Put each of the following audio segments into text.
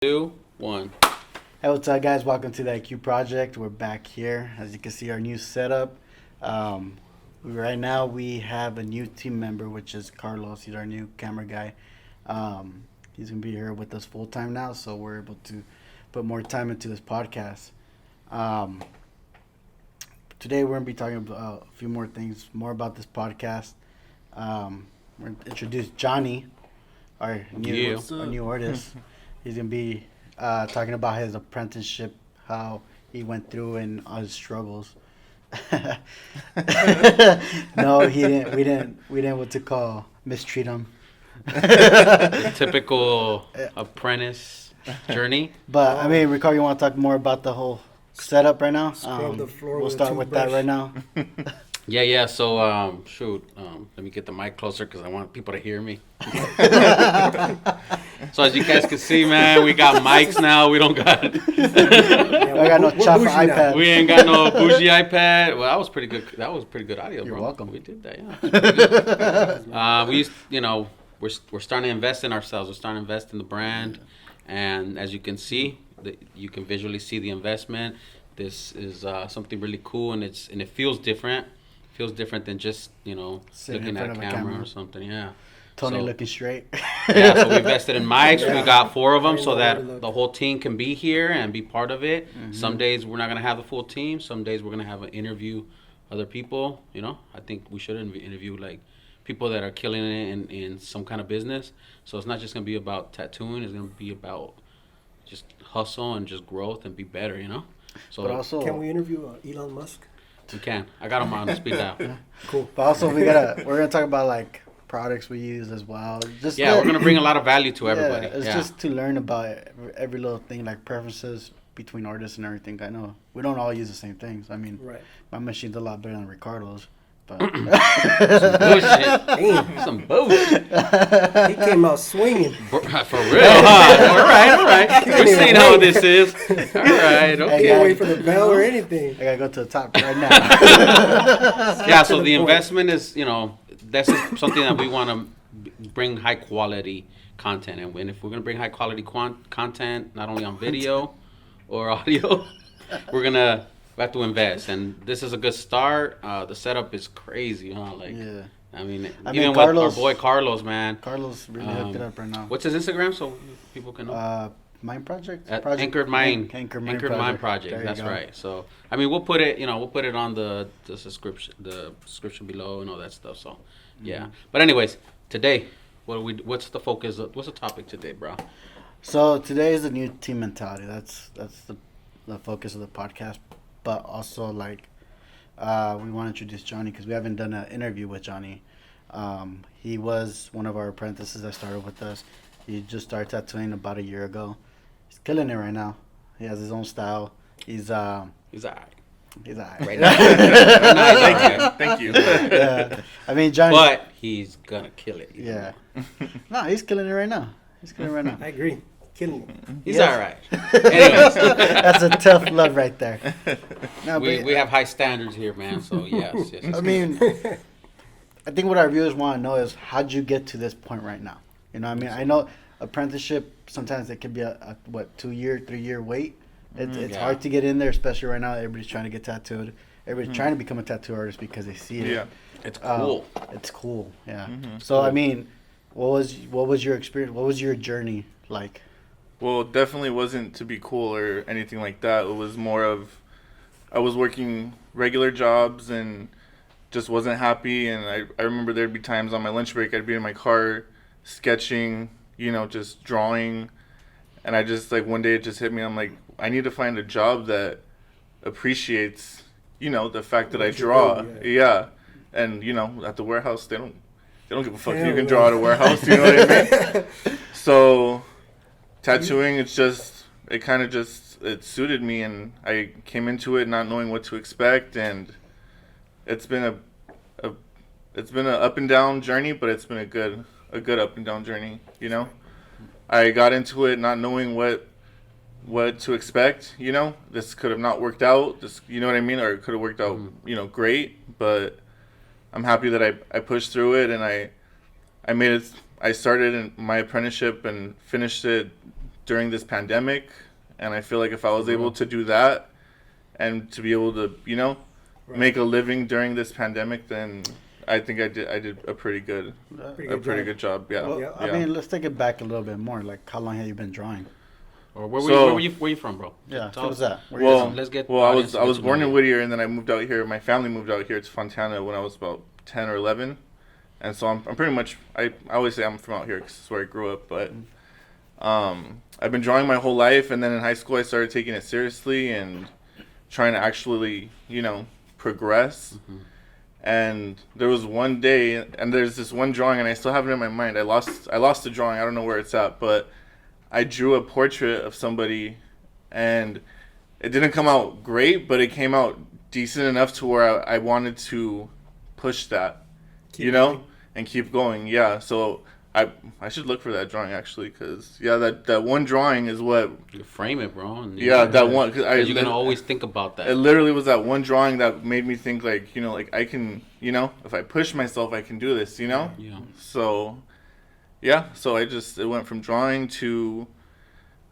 Two, one. Hey, what's up, guys? Welcome to the IQ Project. We're back here. As you can see, our new setup. Right now, we have a new team member, which is Carlos. He's our new camera guy. He's going to be here with us full time now, so we're able to put more time into this podcast. Today, we're going to be talking about a few more things, more about this podcast. We're going to introduce Johnny, our new artist. He's going to be talking about his apprenticeship, how he went through and all his struggles. No, he didn't. We didn't what to call mistreat him. The typical apprentice journey. But I mean, Ricardo, you want to talk more about the whole setup right now? Scrub the floor We'll with a start with that toothbrush. right now. Yeah. So, let me get the mic closer because I want people to hear me. So as you guys can see, man, we got mics now. We don't got. I got no We're chopper bougie now. iPad. We ain't got no bougie iPad. Well, that was pretty good. That was pretty good audio, You're bro. welcome. We did that, yeah. Pretty good. We used, we're starting to invest in ourselves. We're starting to invest in the brand, and as you can see, you can visually see the investment. This is something really cool, and it feels different. Feels different than just Sitting looking in at a front of a camera camera. or something. Yeah. Tony So- looking straight. Yeah, so we invested in mics. Yeah. We got 4 of them so I know that where to look. the whole team can be here and be part of it. Mm-hmm. Some days we're not gonna have the full team. Some days we're gonna have an interview other people. I think we should interview like people that are killing it in some kind of business. So it's not just gonna be about tattooing. It's gonna be about just hustle and just growth and be better. So But also, Can we interview Elon Musk? we can. I got him on speed dial. Cool. we're gonna talk about like products we use as well. Just Yeah, we're gonna bring a lot of value to everybody. It's Yeah. just to learn about every little thing, like preferences between artists and everything. I know we don't all use the same things. I mean, Right. my machine's a lot better than Ricardo's, but Bullshit. Damn. Some bullshit. He came out swinging. For real, huh? All right. We're seeing how this is. All right, okay. Can't wait for the bell or anything. I gotta go to the top right now. Yeah, so To the the point. investment is, that's just something that we want to bring high quality content. And if we're going to bring high quality content, not only on video or audio, we have to invest. And this is a good start. The setup is crazy, huh? Yeah, I mean, I even mean, with Carlos- our boy Carlos, man. Carlos really hooked it up right now. What's his Instagram so people can know? Mind Project? At Anchored Mind. Anchored Anchored Mind Project. There you That's go. right. So I mean, we'll put it on the description below and all that stuff. So yeah. But anyways, today, what's the focus? What's the topic today, bro? So today is the new team mentality. That's the focus of the podcast. But also like we want to introduce Johnny because we haven't done an interview with Johnny. He was one of our apprentices that started with us. He just started tattooing about a year ago. He's killing it right now. He has his own style. He's alright. He's alright. Right now. Thank you. Yeah. I mean Johnny. But he's gonna kill it. Yeah. No, he's killing it right now. He's killing it right now. I agree. Killing it. He's Yes. alright. Anyways, That's a tough love right there. No, we have high standards here, man. So yes. I mean, I think what our viewers want to know is how'd you get to this point right now? You know what I mean? I know apprenticeship, sometimes it can be a 2-year, 3-year wait. It's Yeah. hard to get in there, especially right now. Everybody's trying to get tattooed. Everybody's trying to become a tattoo artist because they see it. Yeah. It's cool. It's cool, yeah. So, I mean, what was your experience? What was your journey like? Well, it definitely wasn't to be cool or anything like that. It was more of I was working regular jobs and just wasn't happy. And I remember there'd be times on my lunch break I'd be in my car sketching, just drawing. And I just, like, one day it just hit me. I'm like, I need to find a job that appreciates, the fact that I What you draw. do, Yeah. And, at the warehouse, they don't give a fuck if you Hell can no. draw at a warehouse. You know what I mean? So tattooing, it suited me, and I came into it not knowing what to expect, and it's been an up and down journey, but it's been a good up and down journey. I got into it not knowing what to expect. This could have not worked out. You know what I mean, or it could have worked out, great. But I'm happy that I pushed through it, and I made it. I started in my apprenticeship and finished it during this pandemic, and I feel like if I was able to do that and to be able to, make a living during this pandemic, then I think I did a pretty good job. Yeah. Well, yeah. I mean, let's take it back a little bit more. Like, how long have you been drawing? Or where were you from, bro? Yeah, Tell what was us. that? Where you Well, from? Let's get. Well, I audience was to born know in you. Whittier, and then I moved out here. My family moved out here to Fontana when I was about 10 or 11, and so I'm pretty much. I always say I'm from out here because it's where I grew up. But I've been drawing my whole life, and then in high school I started taking it seriously and trying to actually, progress. Mm-hmm. And there was one day, and there's this one drawing, and I still have it in my mind. I lost the drawing. I don't know where it's at, but I drew a portrait of somebody, and it didn't come out great, but it came out decent enough to where I wanted to push that, Keep going. and keep going. Yeah, so I should look for that drawing actually, because that one drawing is what. You frame it, bro. And That one. Cause you're gonna always think about that. It literally was that one drawing that made me think like I can if I push myself I can do this Yeah. So so it went from drawing to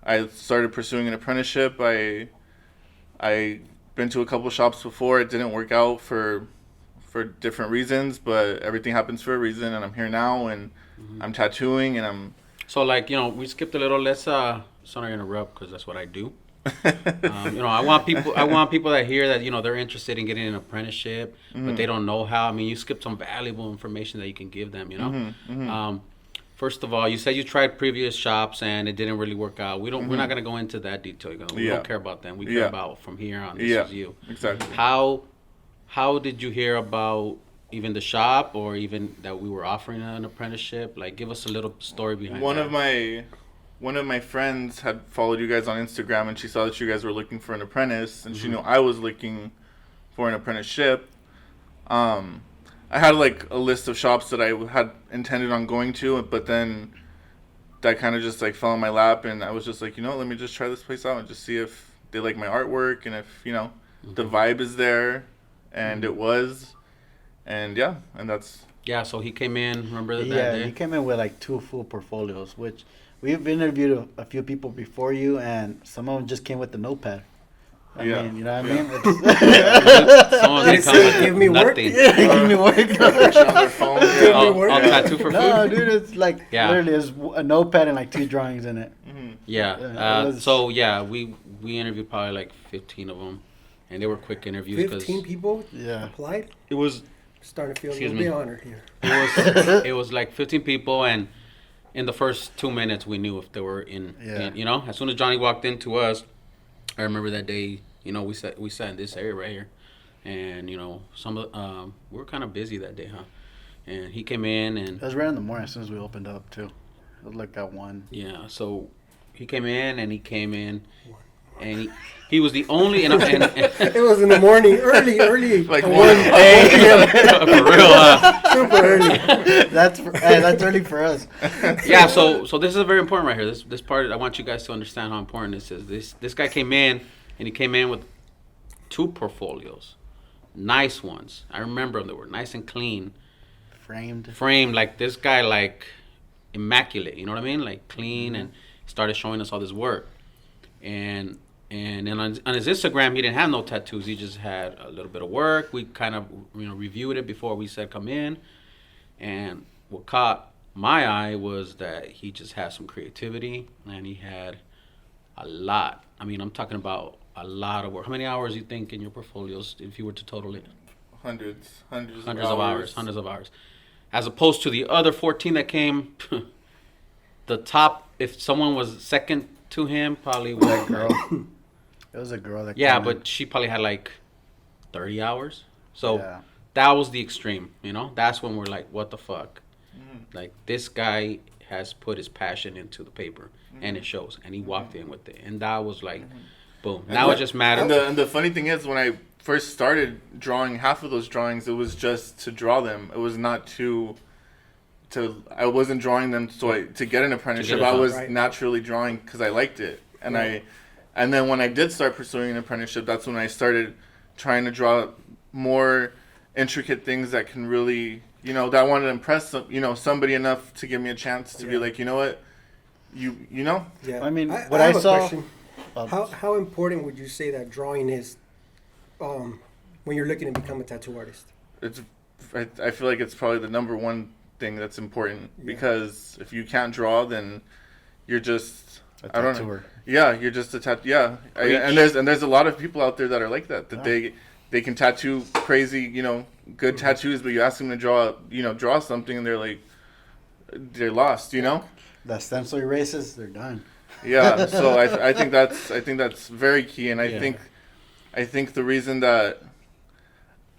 I started pursuing an apprenticeship. I been to a couple shops before. It didn't work out for different reasons, but everything happens for a reason, and I'm here now, and I'm tattooing, and I'm So we skipped a little. Let's sorry to interrupt because that's what I do. I want people that hear that they're interested in getting an apprenticeship, but they don't know how. I mean, you skipped some valuable information that you can give them. First of all, you said you tried previous shops and it didn't really work out. We're not gonna go into that detail. We don't care about them. We care about from here on. This is you. Exactly. How did you hear about even the shop or even that we were offering an apprenticeship? Like, give us a little story behind that. One of my friends had followed you guys on Instagram, and she saw that you guys were looking for an apprentice, and she knew I was looking for an apprenticeship. I had like a list of shops that I had intended on going to, but then that kind of just like fell in my lap, and I was just like, let me just try this place out and just see if they like my artwork and if the vibe is there, and it was, and that's. Yeah, so he came in. Remember that day? He came in with like 2 full portfolios, which we've interviewed a few people before you, and some of them just came with the notepad. I mean, you know what I mean? Someone Did it say, give me work? nothing. Give me work. On their phone, I'll tattoo for food. No, dude, it's like Yeah. literally it's a notepad and like 2 drawings in it. Yeah. Yeah, it was- So we interviewed probably like 15 of them, and they were quick interviews. 15 people Yeah. applied. It was Starting to feel a Excuse little me. bit honored here. it was like 15 people, and in the first 2 minutes we knew if they were in. Yeah. As soon as Johnny walked into us, I remember that day. We sat in this area right here, and some of we were kind of busy that day, huh? And he came in and It was right in the morning as soon as we opened up too. It was like at 1. yeah, so he came in and he was the only and It was in the morning, early, Like at 1 1 a.m. for real. Super early. That's early for us. Yeah, so this is very important right here. This part I want you guys to understand how important this is. This guy came in and he came in with 2 portfolios, nice ones. I remember them. They were nice and clean, framed. Like this guy, like immaculate. You know what I mean? Like clean, and started showing us all this work. And then on his Instagram, he didn't have no tattoos. He just had a little bit of work. We kind of reviewed it before we said come in. And what caught my eye was that he just had some creativity, and he had a lot. I mean, I'm talking about a lot of work. How many hours do you think in your portfolios, if you were to total it? Hundreds Hundreds of hours. As opposed to the other 14 that came, the top, if someone was second to him, probably was That girl. It was a girl that. yeah, came in. but she probably had like 30 hours. So Yeah. that was the extreme, That's when we're like, what the fuck? Like, this guy has put his passion into the paper, and it shows. And he walked in with it. And that was like, boom. Now it just matters. And the funny thing is, when I first started drawing half of those drawings, it was just to draw them. It was not to I wasn't drawing them to get an apprenticeship. I was naturally drawing because I liked it. And and then when I did start pursuing an apprenticeship, that's when I started trying to draw more intricate things that can really, that I wanted to impress, somebody enough to give me a chance to be like, you know what, you know, Yeah. I mean, I what I have a saw- question. Oh, How important would you say that drawing is, when you're looking to become a tattoo artist? it's I feel like it's probably the number one thing that's important Yeah. because if you can't draw, then you're just a I don't know. tattooer. Yeah, you're just a tattoo. Yeah, Preach. and there's a lot of people out there that are like that. That Yeah. they can tattoo crazy, good tattoos, but you ask them to draw something, and they're lost. The stencil erases, they're done. Yeah. So I think that's very key, and Yeah. I think the reason that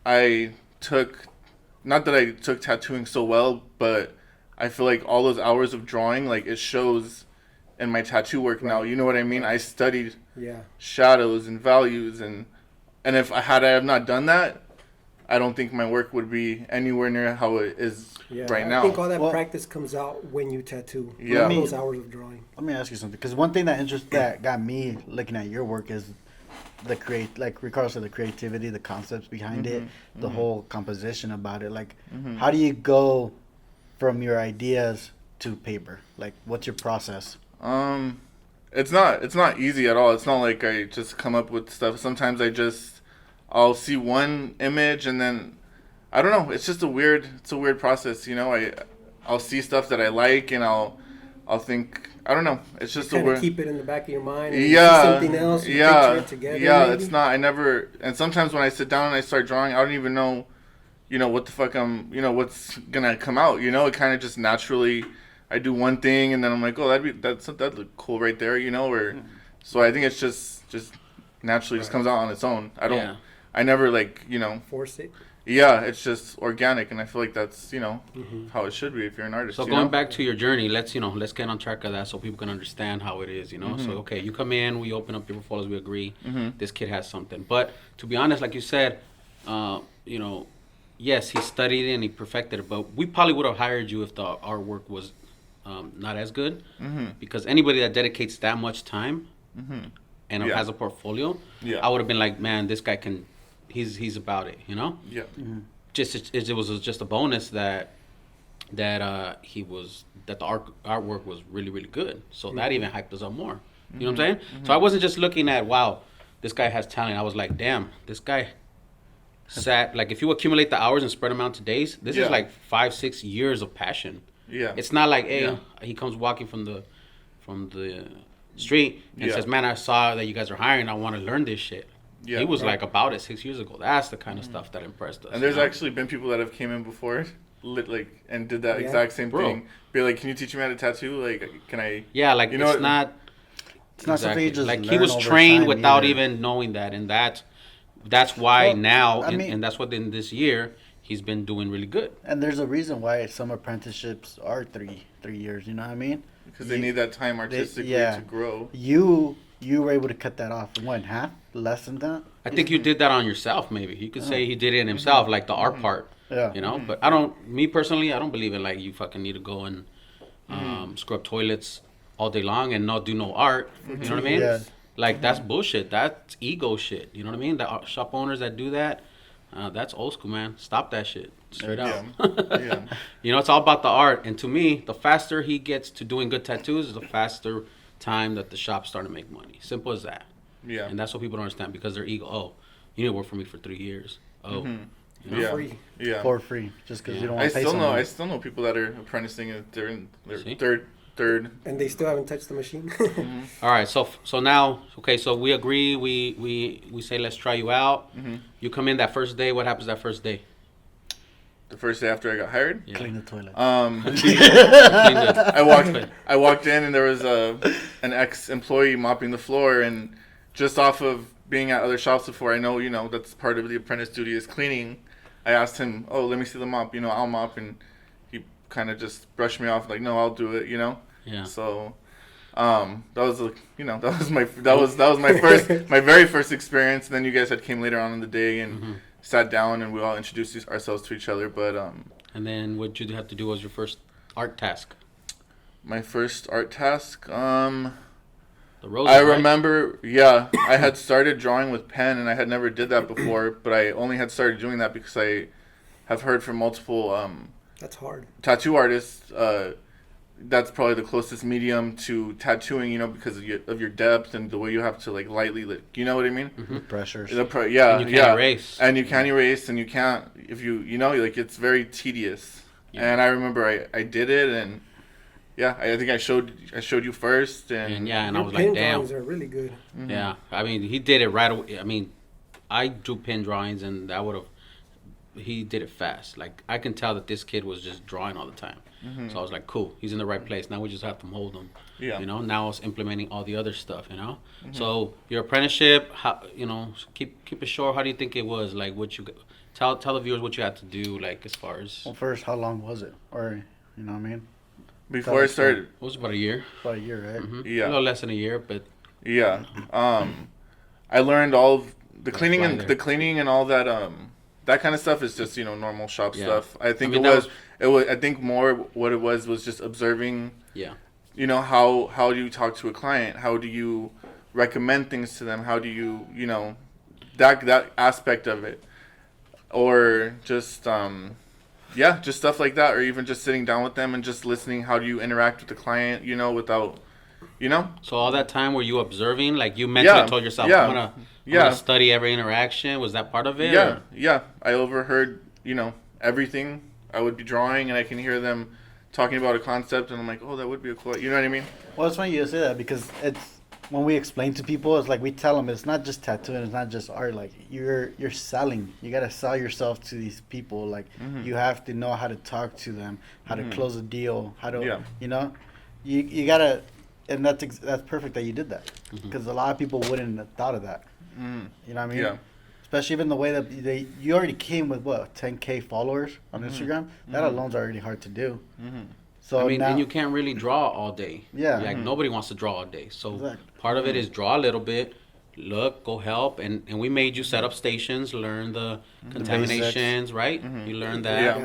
I took, not that I took tattooing so well, but I feel like all those hours of drawing, like it shows in my tattoo work now. You know what I mean? I studied Yeah. shadows and values, and if I have not done that, I don't think my work would be anywhere near how it is Yeah. right I now. think all that Well- practice comes out when you tattoo. Yeah. All those hours of drawing. Let me ask you something, because one thing that got me looking at your work is regardless of the creativity, the concepts behind it, the whole composition about it. Like, how do you go from your ideas to paper? Like, what's your process? It's not easy at all. It's not like I just come up with stuff. Sometimes I'll see one image and then I don't know. It's just a weird process. I'll see stuff that I like and I'll think, I don't know. It's just a Kind weird. of keep it in the back of your mind. And you see Yeah, something else. You yeah, picture it together. yeah. maybe. It's not. I never. And sometimes when I sit down and I start drawing, I don't even know, what the fuck what's gonna come out. It kind of just naturally. I do one thing and then I'm like, oh, that'd look cool right there. Or so I think it's just naturally just comes out on its own. I don't. Yeah. I never Force it. Yeah, it's just organic, and I feel like that's how it should be if you're an artist. So you going know? back to your journey, let's get on track of that so people can understand how it is. So okay, you come in, we open up your portfolios, we agree this kid has something. But to be honest, like you said, yes, he studied it and he perfected it. But we probably would have hired you if the artwork was not as good, because anybody that dedicates that much time and Yeah. has a portfolio, Yeah. I would have been like, man, this guy can. He's about it. Yeah. It was just a bonus that the artwork was really, really good. So that even hyped us up more. You know what I'm saying? So I wasn't just looking at, wow, this guy has talent. I was like, damn, this guy sat, like, if you accumulate the hours and spread them out to days, this Yeah. is like 5-6 years of passion. Yeah. It's not like, hey, Yeah. he comes walking from the street and Yeah. says, man, I saw that you guys are hiring. I want to learn this shit. Yeah. He was Right. like about it 6 years ago. That's the kind of stuff that impressed us. And there's you know? actually been people that have came in before, and did that Yeah. exact same Bro. thing. Be like, can you teach me how to tattoo? Like, can I? Yeah, like You know it's what- not. It's not something you just like he learn was over trained time without either. even knowing that, and that's why Well, now, I mean- and that's what in this year he's been doing really good. And there's a reason why some apprenticeships are three years. You know what I mean? Because they need that time artistically yeah. to grow. You were able to cut that off in what, half, less than that? I think you did that on yourself. Maybe you could say he did it in himself, like the art part. Yeah. But me personally, I don't believe in like you fucking need to go and scrub toilets all day long and not do no art. You know what I mean? Yeah. Like that's bullshit. That's ego shit. You know what I mean? The shop owners that do that, that's old school, man. Stop that shit. Straight Yeah. out. Yeah. It's all about the art. And to me, the faster he gets to doing good tattoos, the faster time that the shop's starting to make money. Simple as that. Yeah. And that's what people don't understand because their ego. Oh, you need to work for me for 3 years. Oh, you know? Yeah. Free. Yeah. For free, just because Yeah. you don't I want to pay still know. someone. I still know people that are apprenticing and they're in their See? third. And they still haven't touched the machine. All right. So now, okay. So we agree. We say let's try you out. You come in that first day. What happens that first day? The first day after I got hired. Yeah. Clean the toilet. Clean the- I walked in and there was an ex-employee mopping the floor, and just off of being at other shops before, I know that's part of the apprentice duty is cleaning. I asked him, oh, let me see the mop, I'll mop, and he kind of just brushed me off like, no, I'll do it, Yeah. So that was that was my very first experience. And then you guys had came later on in the day and sat down and we all introduced ourselves to each other. But And then what you have to do was your first art task. my first art task, The roses. I right? remember, I had started drawing with pen, and I had never did that before, but I only had started doing that because I have heard from multiple That's hard. tattoo artists that's probably the closest medium to tattooing, because of your depth and the way you have to like lightly, you know what I mean? Mm-hmm. Pressures. Yeah, And you can't erase. and you can't erase, and you can't if like it's very tedious. Yeah. And I remember I did it, and yeah, I think I showed you first, and I Your was pen like, damn. drawings are really good. Mm-hmm. Yeah, I mean, he did it right away. I mean, I do pen drawings, and he did it fast. Like, I can tell that this kid was just drawing all the time. Mm-hmm. So I was like, cool, he's in the right place. Now we just have to mold him. Yeah. Now it's implementing all the other stuff, Mm-hmm. So your apprenticeship, how, keep it short. How do you think it was? Like, tell the viewers what you had to do, like, as far as. Well, first, how long was it? Or, you know what I mean? Before I started, It was about a year. About a year, right? Mm-hmm. Yeah. A little less than a year, but. Yeah. I learned all of the cleaning and all that that kind of stuff is just normal shop stuff. I think it was I think more what it was just observing. Yeah. How do you talk to a client? How do you recommend things to them? How do you that aspect of it, or just just stuff like that, or even just sitting down with them and just listening. How do you interact with the client? Without. So all that time were you observing? Like you mentally told yourself, I'm gonna study every interaction. Was that part of it? Yeah, yeah. I overheard, everything. I would be drawing, and I can hear them talking about a concept, and I'm like, oh, that would be a cool. You know what I mean? Well, it's funny you say that because it's when we explain to people, it's like we tell them it's not just tattooing, it's not just art. Like you're selling. You gotta sell yourself to these people. Like you have to know how to talk to them, how to close a deal, how to you gotta. And that's perfect that you did that, because a lot of people wouldn't have thought of that. You know what I mean? Yeah. Especially even the way that you already came with 10K followers on Instagram. That alone's already hard to do. So I mean, now, and you can't really draw all day. Yeah. Like nobody wants to draw all day. So Exactly. part of it is draw a little bit, look, go help, and we made you set up stations, learn the contaminations, right? You learned that.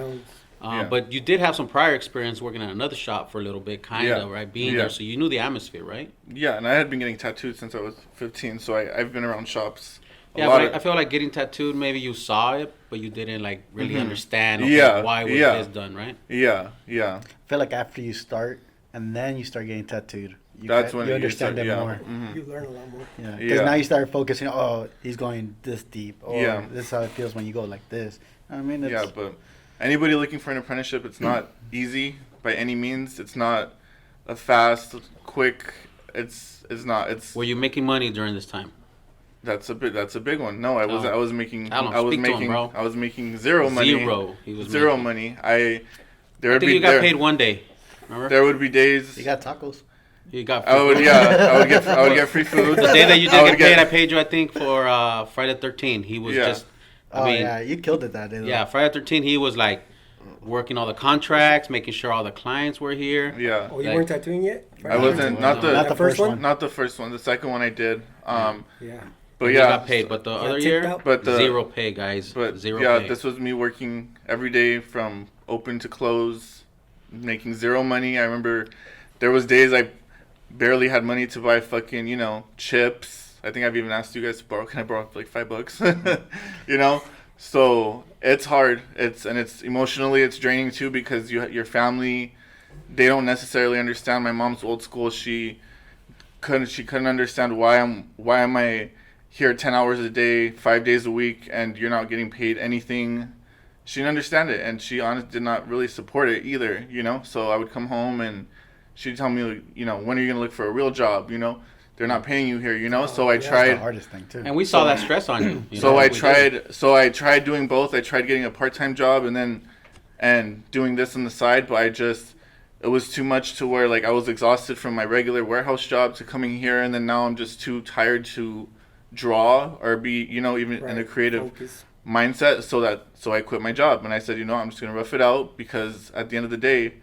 Yeah. But you did have some prior experience working at another shop for a little bit, kind of, right? Being there, so you knew the atmosphere, right? Yeah, and I had been getting tattooed since I was 15, so I've been around shops. I feel like getting tattooed, maybe you saw it, but you didn't like really understand why was this done, right? Yeah, yeah. I feel like after you start and then you start getting tattooed, you start, understand it more. You learn a lot more. Yeah, because now you start focusing. Oh, he's going this deep. Or Yeah. this is how it feels when you go like this. I mean, it's, but anybody looking for an apprenticeship, it's not easy by any means. It's not a fast, quick. It's not. It's. Were you making money during this time? That's a big one. No, I was making bro. I was making zero money. He was zero making. money. I think you got paid one day. Remember? There would be days. you got tacos. You got. Free I would food. I would get free food. The day that you did get paid, I paid you. I think for Friday the 13th. He was just. I mean, yeah, you killed it that day. Though. Yeah, Friday the 13th. He was like working all the contracts, making sure all the clients were here. Yeah. Oh, you weren't tattooing yet? I wasn't. Not the first one. Not the first one. The second one I did. Yeah. But You got paid, but the other year, out? zero pay, guys. But Zero yeah, pay. this was me working every day from open to close, making zero money. I remember there was days I barely had money to buy fucking, chips. I think I've even asked you guys to borrow. Can I borrow like $5? So it's hard. It's emotionally it's draining too, because your family, they don't necessarily understand. My mom's old school. She couldn't understand why am I here 10 hours a day, 5 days a week, and you're not getting paid anything. She didn't understand it, and she honestly did not really support it either, So I would come home, and she'd tell me, when are you going to look for a real job, They're not paying you here, So I tried. That's the hardest thing, too. And we saw that stress on you. So I tried doing both. I tried getting a part-time job and doing this on the side, but it was too much to where, like, I was exhausted from my regular warehouse job to coming here, and then now I'm just too tired to draw or be, even in a creative mindset. So I quit my job, and I said, I'm just gonna rough it out, because at the end of the day,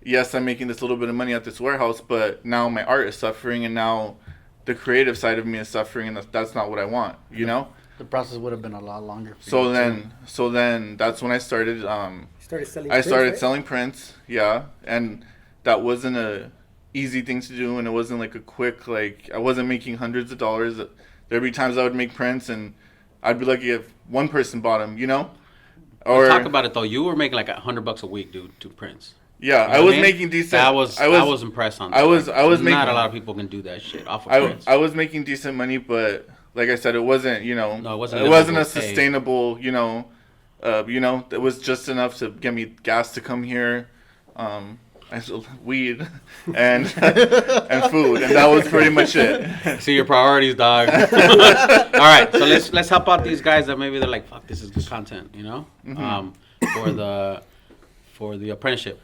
yes, I'm making this little bit of money at this warehouse, but now my art is suffering, and now the creative side of me is suffering, and that's not what I want, The process would have been a lot longer. So then that's when I started. Started selling prints, yeah, and that wasn't a easy thing to do, and it wasn't like a quick, like, I wasn't making hundreds of dollars. There'd be times I would make prints, and I'd be lucky if one person bought them, Or talk about it though. You were making like $100 a week, dude, to prints. Yeah, You know I what was mean? making decent. I was impressed on that. I was Not making. a lot of people can do that shit off of prints. I was making decent money, but like I said, it wasn't, No, it wasn't it wasn't a livable pay. sustainable, it was just enough to get me gas to come here, I sold weed and and food, and that was pretty much it. See your priorities, dog. All right, so let's help out these guys that maybe they're like, fuck, this is good content, for the apprenticeship.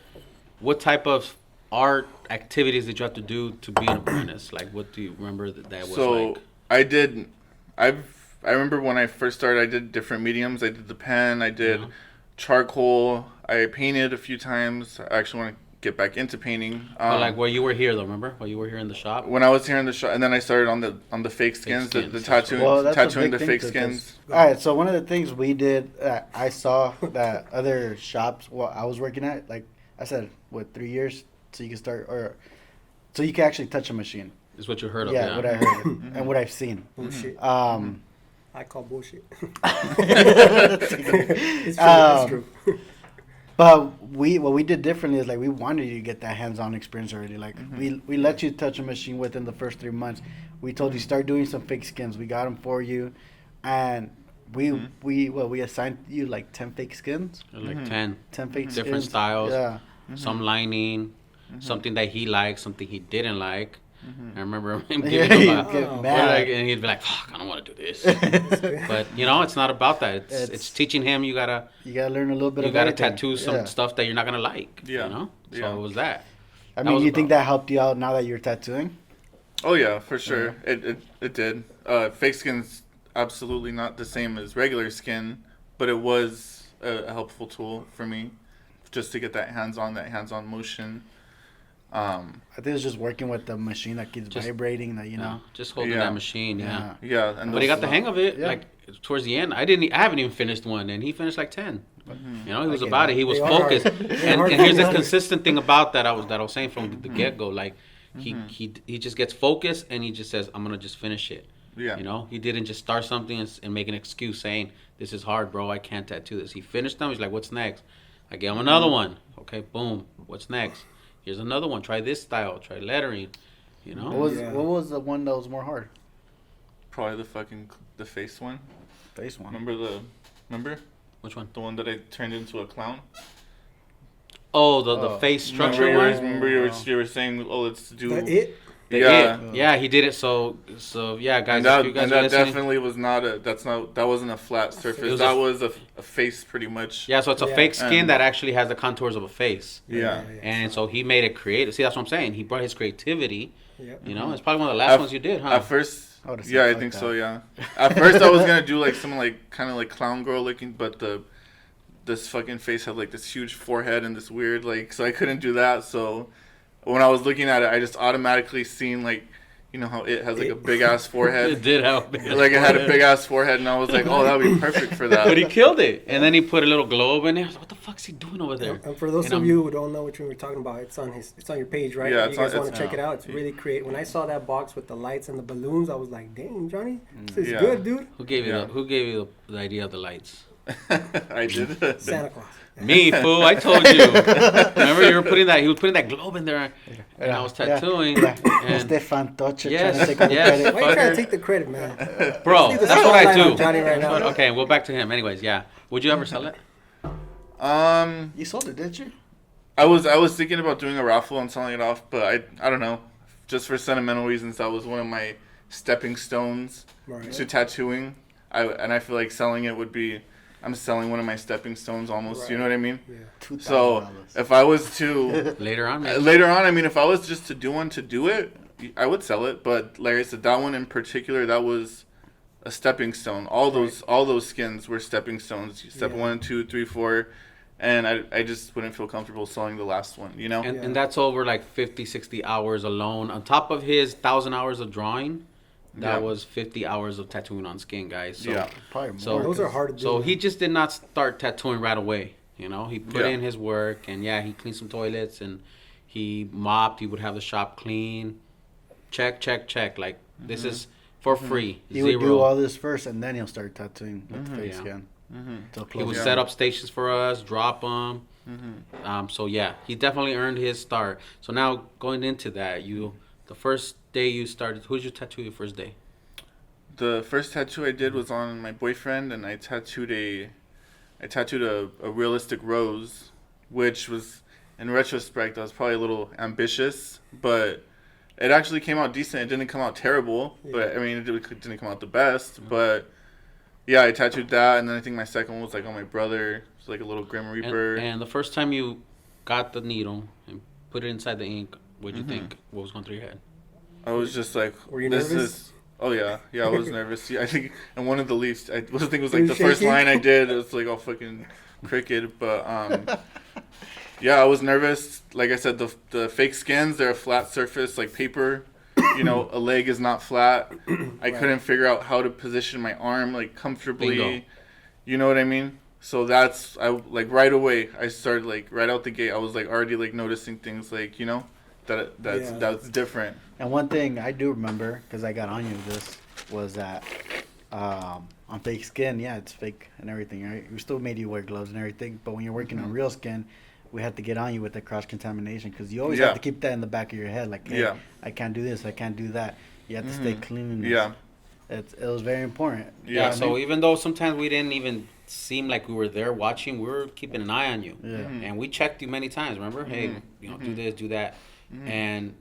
What type of art activities did you have to do to be an apprentice? Like, what do you remember that was So like? I remember when I first started, I did different mediums. I did the pen, I did charcoal, I painted a few times. I actually want to get back into painting. Like while you were here, though, remember? While you were here in the shop? When I was here in the shop, and then I started on the fake skins, skins, the that's tattooing, Well, that's a tattooing big the thing fake to this. skins. All right, so one of the things we did, I saw that other shops, I was working at, like I said, 3 years, so you can start, or so you can actually touch a machine. Is what you heard of? Yeah, what I heard and what I've seen. Bullshit. I call bullshit. It's true. It's true. But what we did differently is like we wanted you to get that hands-on experience already. Like we let you touch a machine within the first 3 months. We told you start doing some fake skins. We got them for you, and we assigned you like 10 fake skins, Like 10 fake different skins. styles. Yeah, Some lining, something that he liked, something he didn't like. I remember him Yeah, giving him he'd get a, mad. and he'd be like, "Fuck, I don't want to do this." But it's not about that. It's teaching him. You gotta learn a little bit. you of gotta everything. tattoo some Yeah. stuff that you're not gonna like. Yeah. So Yeah. it was that. I That mean, was you think about- that helped you out now that you're tattooing? Oh yeah, for sure. It did. Fake skin's absolutely not the same as regular skin, but it was a helpful tool for me, just to get that hands-on motion. I think it's just working with the machine that keeps Just- vibrating. That just holding Yeah. that machine. Yeah. Yeah, and But he got the hang of it. Yeah. Like towards the end, I haven't even finished one, and he finished like 10. He was Okay, about it. He was they are focused. hard. They're And hard here's to the do. consistent thing about that I was saying from the get go. Like he just gets focused and he just says, I'm gonna just finish it. Yeah. He didn't just start something and make an excuse saying, this is hard, bro. I can't tattoo this. He finished them. He's like, what's next? I gave him another one. Okay, boom. What's next? Here's another one. Try this style. Try lettering. What was the one that was more hard? Probably the face one. Face one. Remember Which one? the one that I turned into a clown? Oh, the face structure one. Remember you were saying, oh, let's do. It? The Yeah. It. Yeah, he did it. So yeah, guys, And if you guys are that listening. definitely was that wasn't a flat surface. was That a- was a face pretty much. Yeah, so it's a Yeah. fake skin And- that actually has the contours of a face. Yeah. And so he made it creative. See, that's what I'm saying. He brought his creativity. Yeah. It's probably one of the last ones you did, huh? At first, I would've said yeah, I fuck think that. so. Yeah. At first, I was gonna do like some kind of like clown girl looking, but this fucking face had like this huge forehead and this weird so I couldn't do that. So when I was looking at it, I just automatically seen how it has like a big ass It forehead. did help. Like it had a big ass forehead, and I was like, oh, that would be perfect for that. But he killed it. And then he put a little globe in there. I was like, what the fuck's he doing over there? And for those And of I'm- you who don't know what you were talking about, it's on your page, right? Yeah, you guys want to it's- check it out. It's really creative. When I saw that box with the lights and the balloons, I was like, "Dang, Johnny, this is Yeah. good, dude." Who gave you Yeah. Who gave you the idea of the lights? I did. Santa Claus. Me, fool. I told you. Remember, he was putting that globe in there, and I was tattooing. And Stefan Toche Yes, trying to take all the yes. credit. Why you trying Fucker. to take the credit, man? bro, Leave the that's what I spotlight do. on Johnny right now. Okay, well, back to him. Anyways, yeah. Would you ever sell it? You sold it, didn't you? I was thinking about doing a raffle and selling it off, but I don't know. Just for sentimental reasons, that was one of my stepping stones Right. to tattooing. I feel like selling it would be, I'm selling one of my stepping stones almost. Right. You know what I mean? Yeah. $2,000. So if I was to Later on, maybe. later on, I mean, if I was just to do it, I would sell it. But like I said, that one in particular, that was a stepping stone. All those skins were stepping stones. Step Yeah. 1, 2, 3, 4. And I just wouldn't feel comfortable selling the last one, you know? And, Yeah. and that's over like 50, 60 hours alone. On top of his 1,000 hours of drawing, that Yeah. was 50 hours of tattooing on skin, guys. So, Yeah. Probably more. So- Those are hard to do. So he just did not start tattooing right away. He put Yeah. in his work, and he cleaned some toilets, and he mopped. He would have the shop clean. Check. Like, this is for free. he Zero. would do all this first, and then he'll start tattooing with the face Yeah. scan. Mm-hmm. So He would close. set up stations for us, drop them. So yeah, he definitely earned his start. So now going into that, the first day you started, who did you tattoo your first day? The first tattoo I did was on my boyfriend, and I tattooed a realistic rose, which was, in retrospect, I was probably a little ambitious, but it actually came out decent. It didn't come out terrible, but I mean, it didn't come out the best. But yeah, I tattooed that, and then I think my second one was like on my brother. It was like a little Grim Reaper. And the first time you got the needle and put it inside the ink, what did you think? What was going through your head? I was just like, Were you this nervous? is. Oh yeah, I was nervous. Yeah, I think, and one of the least, I think it was like Were the you first shaking? line I did. It was like all fucking cricket, but yeah, I was nervous. Like I said, the fake skins, they're a flat surface like paper. You know, a leg is not flat. I couldn't figure out how to position my arm like comfortably. Bingo. You know what I mean? So I like right away. I started like right out the gate. I was like already like noticing things like that's different. And one thing I do remember, because I got on you with this, was that on fake skin, yeah, it's fake and everything, right? We still made you wear gloves and everything, but when you're working on real skin, we had to get on you with the cross-contamination, because you always have to keep that in the back of your head, like, hey, I can't do this, I can't do that. You have to stay clean. Yeah. It was very important. Yeah, so even though sometimes we didn't even seem like we were there watching, we were keeping an eye on you. Yeah. And we checked you many times, remember? Hey, do this, do that. And,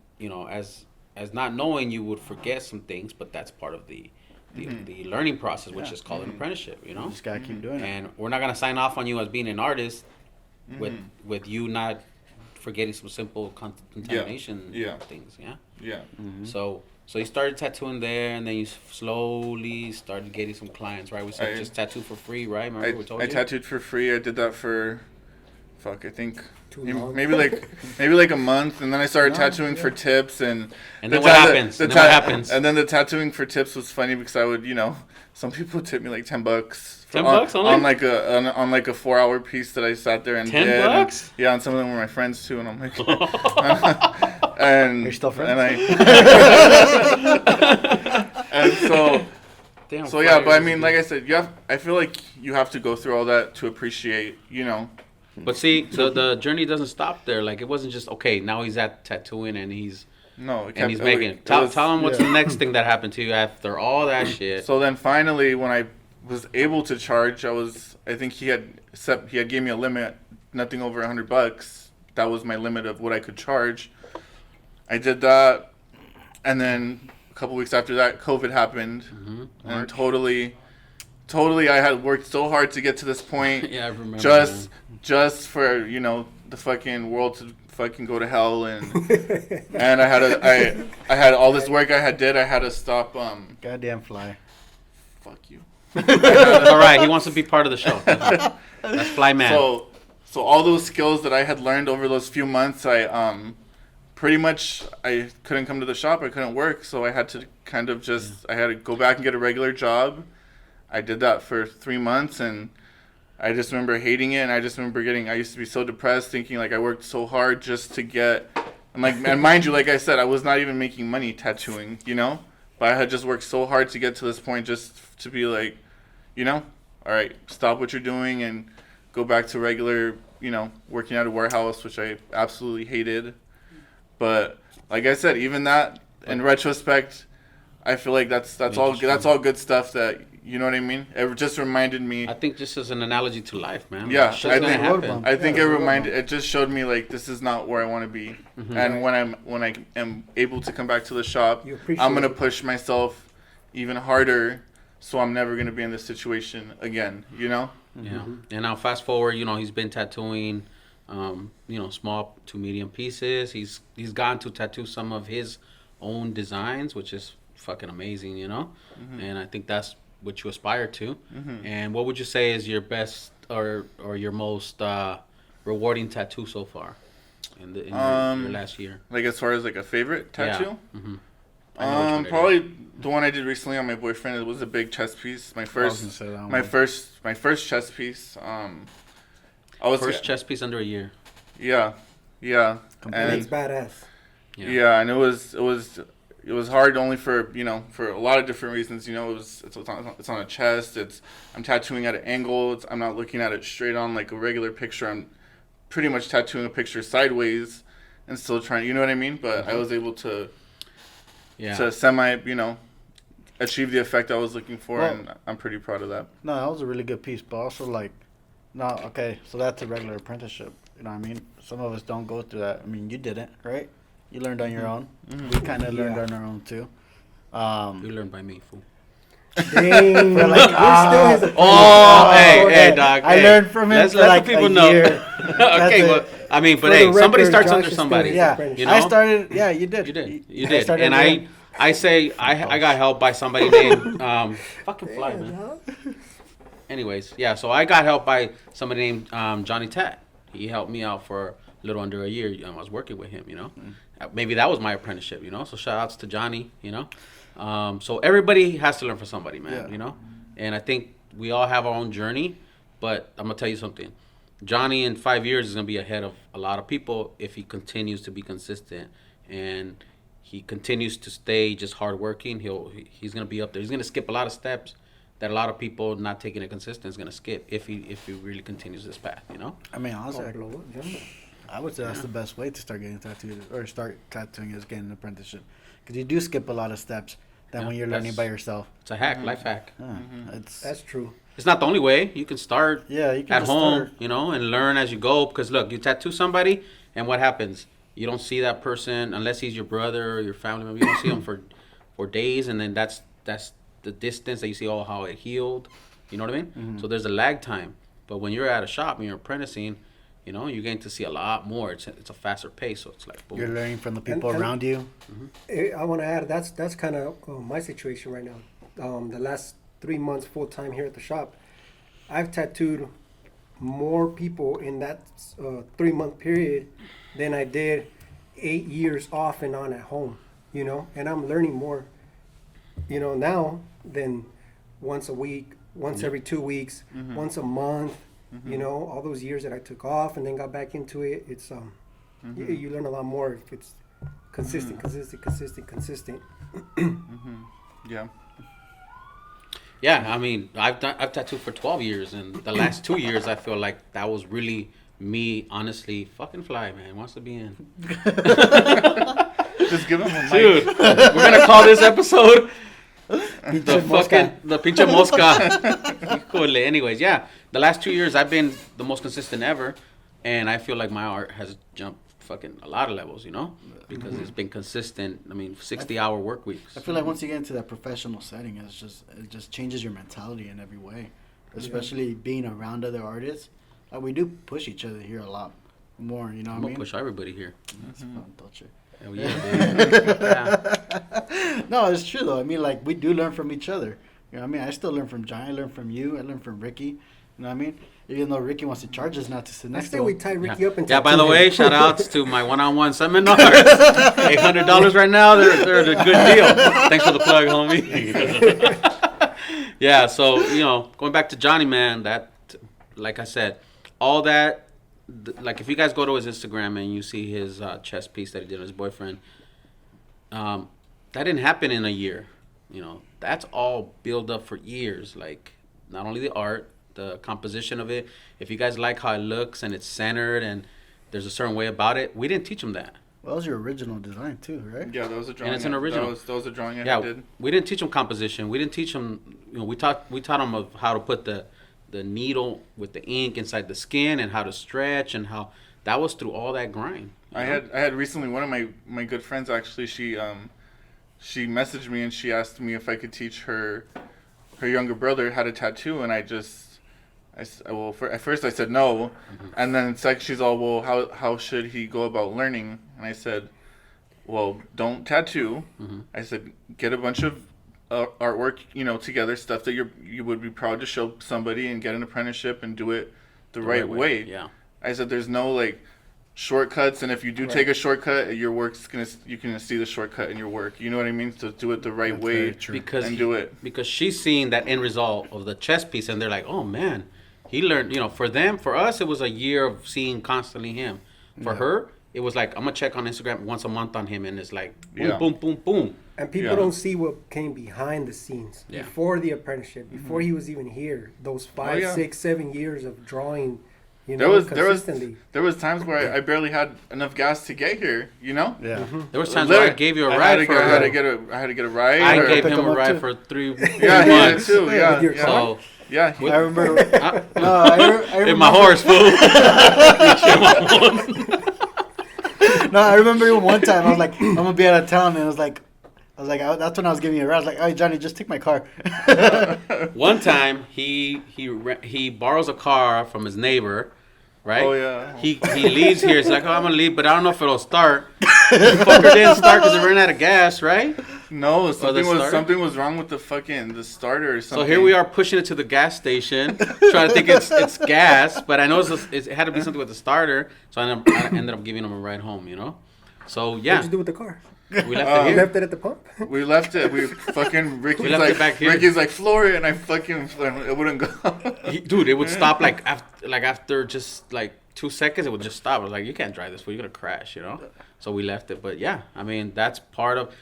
as not knowing, you would forget some things, but that's part of the learning process, which is called an apprenticeship, You just gotta keep doing it. And we're not going to sign off on you as being an artist with you not forgetting some simple contamination things, yeah? Yeah. So you started tattooing there, and then you slowly started getting some clients, right? We said just tattoo for free, right? Remember we told I you? tattooed for free. I did that for, I think Too long. maybe like a month, and then I started tattooing for tips, and And then what happens? And then the tattooing for tips was funny because I would, some people would tip me like $10. $10 only? on like a 4-hour piece that I sat there and did. $10? Yeah, and some of them were my friends too, and I'm like, and You're still friends? and so. Damn, So yeah, but I fire. mean, like I said, I feel like you have to go through all that to appreciate, But see, the journey doesn't stop there. Like, it wasn't just, okay, now he's at tattooing and he's making it. Tell him what's the next thing that happened to you after all that shit. So then finally, when I was able to charge, I think he had gave me a limit, nothing over $100. That was my limit of what I could charge. I did that, and then a couple weeks after that, COVID happened, and totally, I had worked so hard to get to this point. Yeah, I remember. Just for the fucking world to fucking go to hell, and and I had all this work I had to stop. Goddamn fly. Fuck you. All right, he wants to be part of the show. That's Fly Man. So all those skills that I had learned over those few months, I pretty much I couldn't come to the shop. I couldn't work, so I had to kind of I had to go back and get a regular job. I did that for 3 months, and I just remember hating it. And I just remember I used to be so depressed, thinking like I worked so hard just to get, and mind you, like I said, I was not even making money tattooing, but I had just worked so hard to get to this point, just to be like, all right, stop what you're doing and go back to regular, working at a warehouse, which I absolutely hated. But like I said, even that, in retrospect, I feel like that's all good stuff that, you know what I mean? It just reminded me. I think just as an analogy to life, man. Yeah, Shit's gonna happen. I think it just showed me like this is not where I want to be. And when I am able to come back to the shop, I'm gonna push myself even harder, so I'm never gonna be in this situation again. Yeah. And now fast forward, he's been tattooing, small to medium pieces. He's gotten to tattoo some of his own designs, which is fucking amazing, And I think that's what you aspire to. And what would you say is your best or your most rewarding tattoo so far in your last year? Like as far as like a favorite tattoo? Yeah. I know which one it probably the one I did recently on my boyfriend. It was a big chest piece. My first chest piece. First chest piece under a year. Yeah. That's badass. Yeah, and it was hard only for for a lot of different reasons. It's on a chest. I'm tattooing at an angle. I'm not looking at it straight on like a regular picture. I'm pretty much tattooing a picture sideways and still trying, you know what I mean? But I was able to semi, achieve the effect I was looking for, and I'm pretty proud of that. No, that was a really good piece, but also like, no, okay, so that's a regular apprenticeship. You know what I mean? Some of us don't go through that. I mean, you didn't, right? You learned on your own. Mm-hmm. We kind of learned on our own too. You learned by me, fool. Dang, For like, we're still his Hey, dog. I learned from him Let's for let like the people a know. year. Okay, it. well, I mean, but For hey, the somebody record, starts Josh under is somebody. still his Yeah, apprentice. You know? I started. Yeah, you did. You did. You I did. started And doing- I say I got help by somebody named fucking fly, man. Anyways, yeah, so I got help by somebody named Johnny Tat. He helped me out for a little under a year. I was working with him, Maybe that was my apprenticeship, So shout outs to Johnny, So everybody has to learn from somebody, man, Yeah. And I think we all have our own journey, but I'm going to tell you something. Johnny in 5 years is going to be ahead of a lot of people if he continues to be consistent and he continues to stay just hardworking. He's going to be up there. He's going to skip a lot of steps that a lot of people not taking it consistent is going to skip if he really continues this path, I mean, honestly, Oh, I would say that's the best way to start getting tattooed or start tattooing is getting an apprenticeship, because you do skip a lot of steps than when you're learning by yourself. It's a hack, life hack. That's true. It's not the only way. You can start You can at just home, start. and learn as you go. Because look, you tattoo somebody, and what happens? You don't see that person unless he's your brother or your family member. You don't see him for days, and then that's the distance that you see how it healed. You know what I mean? Mm-hmm. So there's a lag time. But when you're at a shop and you're apprenticing, you're getting to see a lot more. It's a faster pace, so it's like boom. You're learning from the people And- around you. I want to add that's kind of my situation right now. The last 3 months full time here at the shop, I've tattooed more people in that 3 month period than I did 8 years off and on at home. And I'm learning more, now than once a week, once every 2 weeks, once a month. All those years that I took off and then got back into it, it's you learn a lot more if it's consistent. Yeah. Yeah, I mean, I've tattooed for 12 years, and the last 2 years, I feel like that was really me, honestly. Fucking fly, man, wants to be in. Just give him a mic. Dude, we're gonna call this episode the pinche mosca. Cool. Anyways, yeah, the last 2 years I've been the most consistent ever, and I feel like my art has jumped fucking a lot of levels, because it's been consistent. I mean, 60-hour work weeks. I feel like once you get into that professional setting, it just changes your mentality in every way, especially being around other artists. Like, we do push each other here a lot more. You know I'm what I gonna mean? push everybody here. That's fun, don't you? Hell yeah, dude. Yeah. No, it's true though. I mean, like, we do learn from each other. You know what I mean? I still learn from Johnny. I learn from you. I learn from Ricky. You know what I mean? Even though Ricky wants to charge us not to sit I next say to we him. tie Ricky up and Yeah, by tattoo the him. way, shout outs to my one-on-one seminars. $800 right now. They're a good deal. Thanks for the plug, homie. Yeah, so, going back to Johnny, man, that, like I said, all that, like if you guys go to his Instagram and you see his chest piece that he did with his boyfriend, that didn't happen in a year. That's all built up for years. Like, not only the art, the composition of it. If you guys like how it looks and it's centered and there's a certain way about it, we didn't teach him that. Well, that was your original design too, right? Yeah, that was a drawing. it's an original. That was a drawing I Yeah, did. we didn't teach him composition. We didn't teach him. We taught him of how to put the needle with the ink inside the skin and how to stretch and how that was through all that grind. I had recently one of my good friends actually. She messaged me and she asked me if I could teach her younger brother how to tattoo, and at first I said no, and then it's like she's all, well, how should he go about learning? And I said, well, don't tattoo. I said, get a bunch of artwork, together, stuff that you would be proud to show somebody, and get an apprenticeship and do it the right way. Yeah. I said, there's no like shortcuts, and if you do take a shortcut, your work's you can see the shortcut in your work. You know what I mean? So do it the right way and do it. Because she's seeing that end result of the chest piece, and they're like, oh man, he learned. For us, it was a year of seeing constantly him. For her, it was like, I'm gonna check on Instagram once a month on him, and it's like boom, boom, boom, boom. And people don't see what came behind the scenes before the apprenticeship, before he was even here. Those 5, 6, 7 years of drawing You There know, was consistently. there was times where I barely had enough gas to get here. You know. Yeah. There was times where I gave you a ride for. I had to get a ride. I or- gave pick him him a up ride too. for 3 Yeah, he did months. too. Yeah, With your yeah. So Yeah, he- I remember. I, No, I in my remember. horse, fool. No, I remember one time I was like, I'm gonna be out of town, and that's when I was giving you a ride. I was like, hey Johnny, just take my car. One time he borrows a car from his neighbor, right? Oh, yeah. He leaves here. It's like, oh, I'm gonna leave, but I don't know if it'll start. The fucker didn't start because it ran out of gas, right? No, starter? something was wrong with the starter or So something. here we are pushing it to the gas station, trying to think it's gas, but I know it had to be something with the starter. So I ended up giving him a ride home, you know. So What'd yeah, you do with the car? we left You it here. left it at the pump? We left it. We fucking Ricky's We left like it back here. Ricky's like floor it, and I fucking it wouldn't go. Dude, it would stop after just like 2 seconds. It would just stop. I was like, you can't drive this, fool. You're gonna crash, you know. So we left it. But yeah, I mean that's part of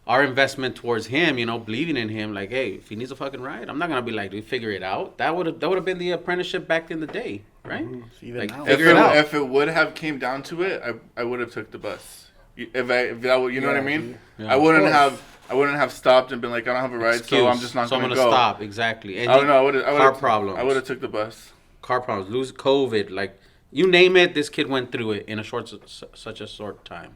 our investment towards him. You know, believing in him. Like, hey, if he needs a fucking ride, I'm not gonna be like, dude, figure it out. That would have been the apprenticeship back in the day, right? Even Like, now. figure it out. If it would have came down to it, I would have took the bus. If that would, you know what I mean? Yeah. I wouldn't have stopped and been like, I don't have a ride, so I'm just not so I'm gonna gonna go. stop. Exactly. And I don't know. I would car have problems. I would have took the bus. Car problems, lose COVID, like you name it. This kid went through it in a such a short time.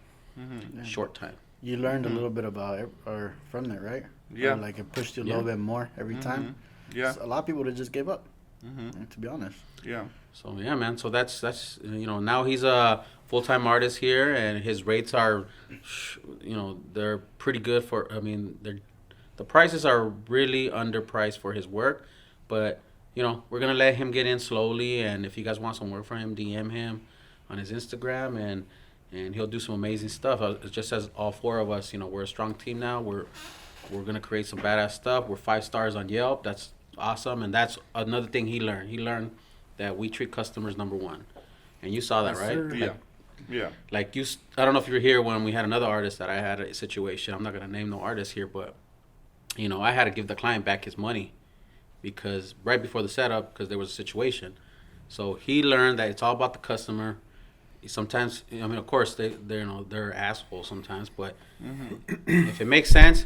Short time. You learned a little bit about it or from it, right? Yeah. Or like it pushed you a Yeah. little bit more every time. Yeah. A lot of people would have just gave up. To be honest. Yeah. So yeah, man. So that's you know, now he's a full-time artist here, and his rates are, you know, they're pretty good for. I mean, the prices are really underpriced for his work, but you know, we're gonna let him get in slowly, and if you guys want some work for him, DM him on his Instagram, and he'll do some amazing stuff. It just as all 4 of us, you know, we're a strong team now. We're gonna create some badass stuff. We're 5 stars on Yelp. That's awesome, and that's another thing he learned. He learned that we treat customers number 1, and you saw that, Yes, right? sir. Yeah. Yeah. Like I don't know if you were here when we had another artist that I had a situation. I'm not gonna name no artist here, but you know, I had to give the client back his money because right before the setup, because there was a situation. So he learned that it's all about the customer. Sometimes, I mean, of course, they're assholes sometimes, but if it makes sense,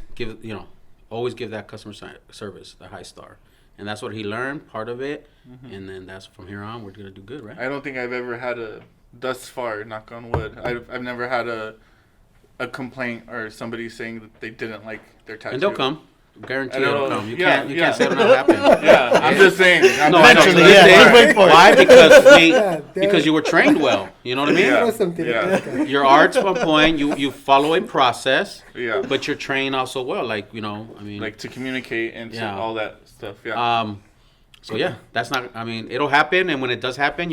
always give that customer service the high star, and that's what he learned, part of it, and then that's from here on we're gonna do good, right? I don't think I've ever had thus far, knock on wood. I've never had a complaint or somebody saying that they didn't like their tattoo. And they'll come. Guarantee I know. it'll come. You Yeah, can't yeah. say it'll not happen. Yeah, I'm just saying. No, I know. Eventually, Listen, yeah, just wait for it. why? Because Yeah, because you were trained well. You know what I mean? Yeah. Throw something Yeah. at this guy. Your art's on point. You follow a process. Yeah. But you're trained also well. Like, you know, I mean. Like to communicate and Yeah. all that stuff. Yeah. So yeah, that's not. I mean, it'll happen, and when it does happen,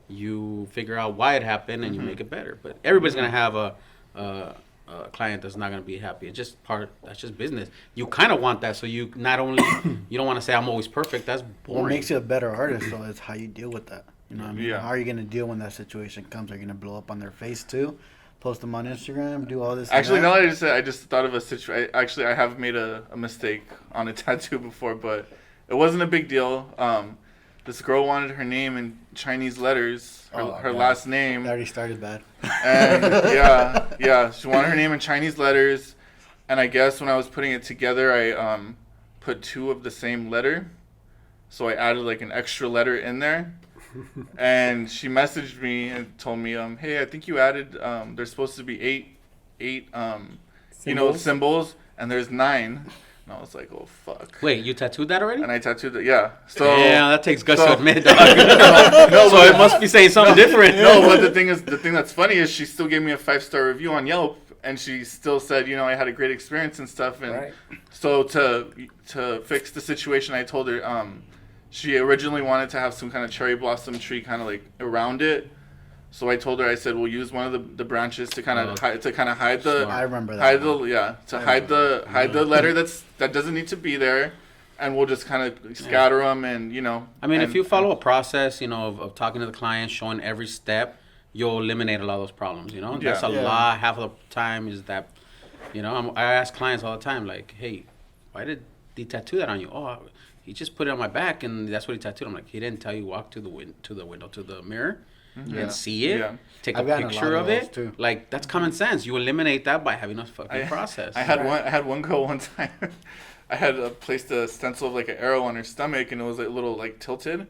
you figure out why it happened, and you make it better. But everybody's gonna have a client that's not gonna be happy. It's just that's just business. You kind of want that, so you not only you don't want to say I'm always perfect. That's boring. What makes you a better artist, though, is how you deal with that. You know what I mean? Yeah. How are you going to deal when that situation comes? Are you going to blow up on their face, too? Post them on Instagram? Do all this? and Actually, that? now that I just thought of a situation. Actually, I have made a mistake on a tattoo before, but it wasn't a big deal. This girl wanted her name in Chinese letters, her God. last name. That already started bad. And yeah, she wanted her name in Chinese letters, and I guess when I was putting it together, I put 2 of the same letter, so I added like an extra letter in there, and she messaged me and told me, hey, I think you added, there's supposed to be eight symbols, and there's 9. And I was like, oh fuck. Wait, you tattooed that already? And I tattooed it, yeah. So yeah, that takes guts so- to admit, dog. No, So it must be saying something different. No, but the thing that's funny is she still gave me a 5-star review on Yelp, and she still said, you know, I had a great experience and stuff. And Right. so to fix the situation, I told her she originally wanted to have some kind of cherry blossom tree kind of like around it. So I told her, I said, we'll use one of the branches to kind of hide the I remember that. hide the letter that doesn't need to be there, and we'll just kind of scatter them, and you know. I mean, if and- you follow a process, you know, of talking to the client, showing every step, you'll eliminate a lot of those problems, you know? Yeah. That's a Yeah. lot. Half of the time is that, you know, I ask clients all the time, like, hey, why did he tattoo that on you? Oh, he just put it on my back, and that's what he tattooed. I'm like, he didn't tell you walk to the window, to the mirror, Yeah. and see it. Yeah. Take I've a gotten a picture lot of of those, it. too. Like that's common sense. You eliminate that by having a fucking I- process. I had one girl one time. I had placed a stencil of like an arrow on her stomach, and it was like a little like tilted.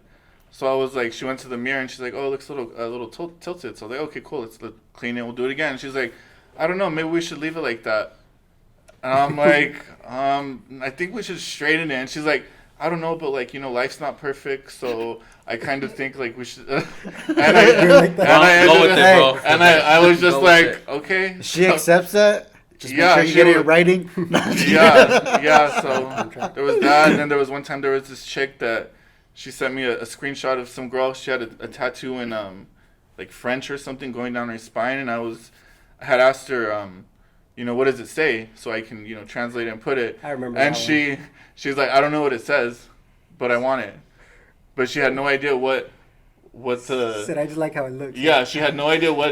So I was like, she went to the mirror and she's like, "Oh, it looks a little tilted." So I was like, "Okay, cool. Let's clean it. We'll do it again." And she's like, "I don't know. Maybe we should leave it like that." And I'm like, I think we should straighten it. And she's like, "I don't know, but like, life's not perfect, so I kind of think like we should." and Go with it, bro. I was just Go with like, it. "Okay." She accepts that. Just Yeah, make sure you she get it in would- writing. yeah. So there was that, and then there was one time there was this chick that she sent me a screenshot of some girl. She had a tattoo in like French or something going down her spine, and I had asked her, what does it say, so I can translate it and put it. I remember And that she's like, "I don't know what it says, but I want it." But she had no idea what the Said I just like how it looks. yeah, she had no idea what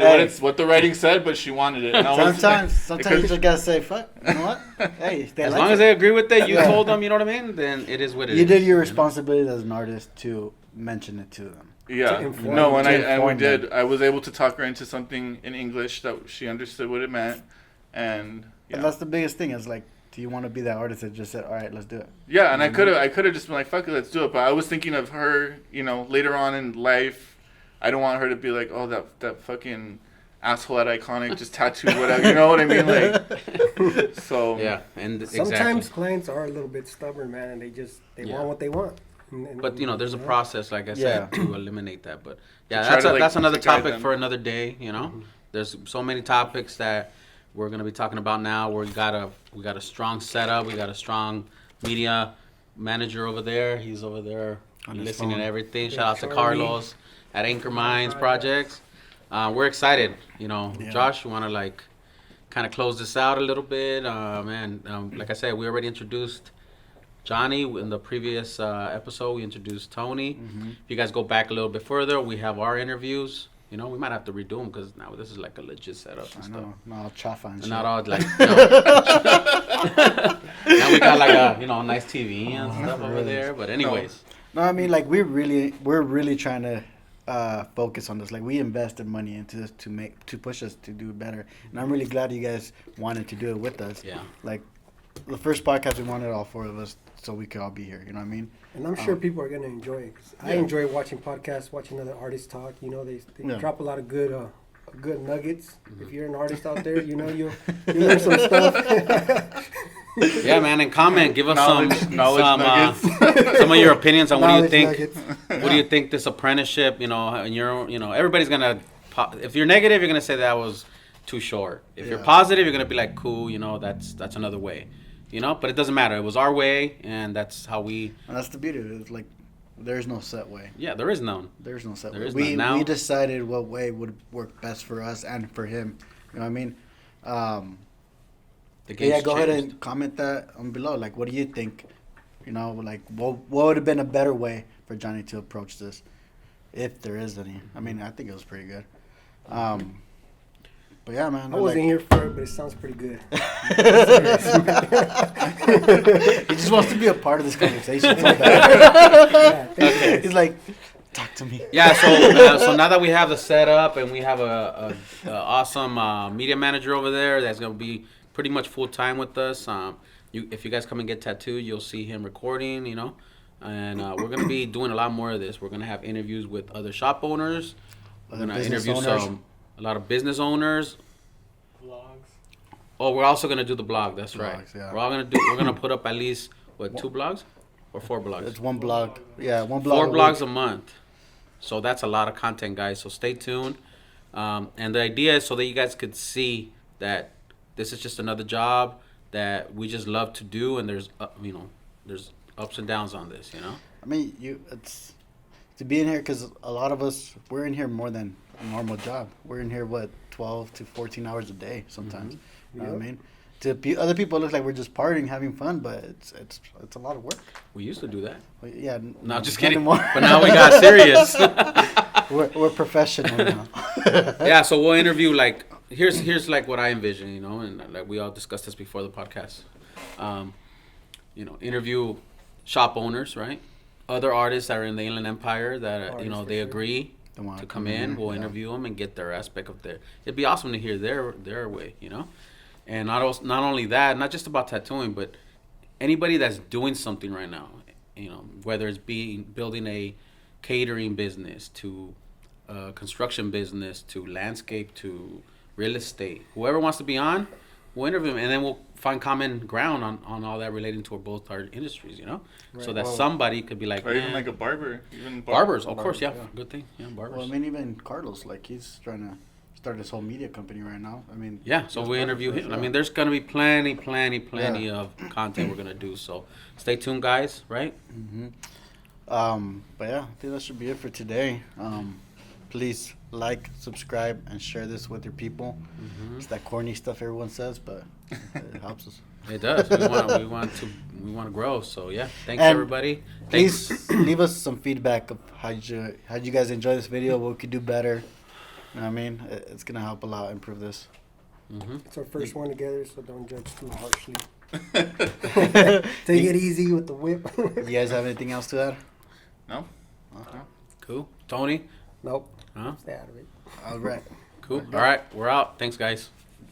the writing said, but she wanted it. And I was Sometimes you just gotta say, "Fuck, you know what? Hey, they As like long it." as they agree with it, you Yeah. told them, you know what I mean? Then it is what it is. You did your responsibility as an artist to mention it to them. Yeah, To inform no, them. and we inform them. did. I was able to talk her into something in English that she understood what it meant, and yeah, And that's the biggest thing. Is like, do you want to be that artist that just said, "All right, let's do it"? yeah. And I could have just been like, "Fuck it, let's do it." But I was thinking of her, later on in life. I don't want her to be like, "Oh, that fucking asshole at Iconic just tattooed whatever." You know what I mean? Like, so Yeah, and Sometimes exactly. clients are a little bit stubborn, man, and they Yeah. want what they want. And- But there's a process, like I said, Yeah. to eliminate that. But yeah, try to, that's another to guide topic them. for another day. There's so many topics that we're gonna be talking about now. We got a strong setup. We got a strong media manager over there. He's over there On his listening phone. to everything. Yeah, Shout out to Charlie. Carlos at Anchor Minds Projects. We're excited. Yeah. Josh, you wanna like kind of close this out a little bit, man? Like I said, we already introduced Johnny in the previous episode. We introduced Tony. Mm-hmm. If you guys go back a little bit further, we have our interviews. We might have to redo them because now this is like a legit setup and I stuff. know, not chafa and And shit. not all like. Now we got like a nice TV and stuff over Really? there. But anyways, No, I mean, like we're really trying to focus on this. Like we invested money into this to push us to do better, and I'm really glad you guys wanted to do it with us. yeah. Like the first podcast, we wanted all four of us so we could all be here. You know what I mean? And I'm sure people are gonna enjoy it. 'Cause I Yeah. enjoy watching podcasts, watching other artists talk. They Yeah. drop a lot of good nuggets. If you're an artist out there, you learn some stuff. Yeah, man, and comment. Give us Knowledge nuggets. some of your opinions on what do you Knowledge think. nuggets. What do you think this apprenticeship? And everybody's gonna. If you're negative, you're gonna say that was too short. If you're Yeah. positive, you're gonna be like, cool. That's another way. But it doesn't matter. It was our way, and that's how we. And that's the beauty of it. It's like there's no set way. Yeah, there is none. There's no set There way. is We none. Now- we decided what way would work best for us and for him. You know what I mean? The But game's yeah, go ahead changed. and comment that on below. Like, what do you think? Like, what would have been a better way for Johnny to approach this, if there is any? I mean, I think it was pretty good. But yeah, man. I wasn't here for it, but it sounds pretty good. He just wants to be a part of this conversation. So bad. Yeah, thank you. He's like, talk to me. Yeah, so now that we have the setup and we have a awesome media manager over there that's gonna be pretty much full time with us. If you guys come and get tattooed, you'll see him recording. And we're gonna be doing a lot more of this. We're gonna have interviews with other shop owners. We're Other gonna business interview owners. a lot of business owners. Vlogs. Oh, we're also gonna do the blog. That's right. Blogs, yeah. We're gonna put up at least 2 blogs or 4 blogs. It's one blog. Yeah, one blog. 4 a blogs week. a month. So that's a lot of content, guys. So stay tuned. And the idea is so that you guys could see that this is just another job that we just love to do, and there's ups and downs on this. I mean, it's to be in here because a lot of us we're in here more than a normal job. We're in here 12 to 14 hours a day sometimes. You know what I Yep. mean? Other people, it looks like we're just partying, having fun, but it's a lot of work. We used to do that. Yeah, No, just not kidding. anymore. But now we got serious. we're professional now. Yeah, so we'll interview here's like what I envision, and like we all discussed this before the podcast. interview shop owners, right? Other artists that are in the Inland Empire that Artists for they sure. agree They wanna to come in. We'll yeah. interview them and get their aspect of their. It'd be awesome to hear their way, And not only that, not just about tattooing, but anybody that's doing something right now, whether it's building a catering business to a construction business to landscape to real estate, whoever wants to be on, we'll interview them, and then we'll find common ground on all that relating to both our industries, so Right. that Well, somebody could be like, Or even "Eh." like a barber. Even Barbers, of course, Barbers, yeah, yeah. good thing, yeah, barbers. Well, I mean, even Carlos, like he's trying to start his whole media company right now. I mean, Yeah, so it's we perfect interview for us, him. yeah. I mean, there's gonna be plenty Yeah. of content we're gonna do. So stay tuned, guys. Right? But yeah, I think that should be it for today. Please like, subscribe, and share this with your people. It's that corny stuff everyone says, but it helps us. It does. We want to grow. So yeah, thanks And everybody. Thanks. Please leave us some feedback of how'd you guys enjoy this video, what we could do better. You know what I mean? It's gonna help a lot improve this. It's our first one together, so don't judge too harshly. Take it easy with the whip. You guys have anything else to add? No? Cool. Tony. Nope. Huh? Stay out of it. All right. Cool. All right. We're out. Thanks, guys.